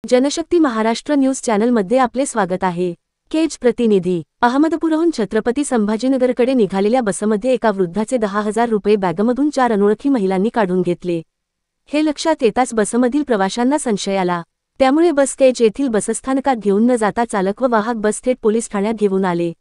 Janshakti Maharashtra news चॅनलमध्ये आपले स्वागत आहे। केज प्रतिनिधी अहमदपूरहून छत्रपती संभाजीनगरकडे निघालेल्या बसमध्ये एका वृद्धाचे 10,000 रुपये बॅगमधून 4 अनोळखी महिलांनी काढून घेतले। हे लक्षात येताच बसमधील प्रवाशांना संशय आला। त्यामुळे बस केज येथील बसस्थानकात घेऊन न जाता चालक व वाहक बस थेट पोलीस ठाण्यात घेऊन आले।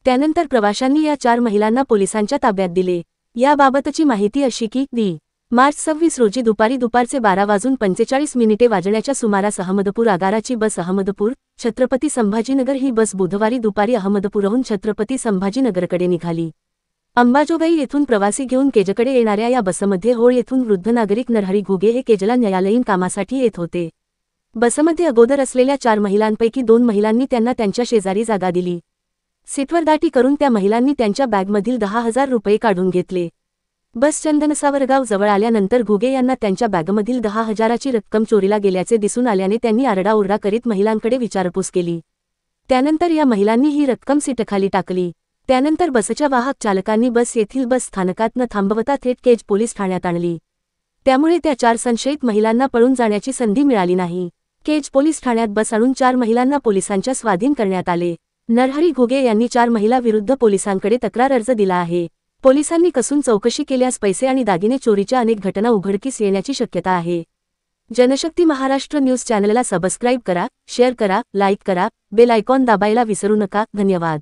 त्यानंतर प्रवाशांनी या 4 महिलांना पोलिसांच्या ताब्यात दिले। याबाबतची माहिती अशी की मार्च 26 रोजी दुपारचे 12:45 वाजण्याच्या सुमारास अहमदपूर आगाराची बस अहमदपूर छत्रपती संभाजीनगर ही बस बुधवारी दुपारी अहमदपूरहून छत्रपती संभाजीनगरकडे निघाली। अंबाजोगाई येथून प्रवासी घेऊन केजकडे येणाऱ्या या बसमध्ये होळ येथून वृद्ध नागरिक नरहरी घुगे हे केजला न्यायालयीन कामासाठी येत होते। बसमध्ये अगोदर असलेल्या 4 महिलांपैकी 2 महिलांनी त्यांना त्यांच्या शेजारी जागा दिली। सीटवर दाटी करून त्या महिलांनी त्यांच्या बॅगमधील 10,000 रुपये काढून घेतले। बस चंदनसावरगाव जवळ आल्यानंतर घुगे यांना त्यांच्या बॅगमधील 10,000ची रक्कम चोरीला गेल्याचे दिसून आल्याने त्यांनी आरडाओरडा करीत महिलांकडे विचारपूस केली। त्यानंतर या महिलांनी ही रक्कम सीटखाली टाकली। त्यानंतर बसच्या वाहक चालकांनी बस येथील बस स्थानकात न थांबवता थेट केज पोलीस ठाण्यात आणली। त्यामुळे त्या 4 संशयित महिलांना पळून जाण्याची संधी मिळाली नाही। केज पोलीस ठाण्यात बस आणून 4 महिलांना पोलिसांच्या स्वाधीन करण्यात आले। नरहरी घुगे यांनी 4 महिला विरुद्ध पोलिसांकडे तक्रार अर्ज दिला आहे। पोलिसांनी कसून चौकशी केल्यास पैसे आणि दागिने चोरीच्या अनेक घटना उघडकीस येण्याची शक्यता आहे। जनशक्ती महाराष्ट्र न्यूज चॅनलला सबस्क्राईब करा, शेअर करा, लाईक करा, बेल आयकॉन दाबायला विसरू नका। धन्यवाद।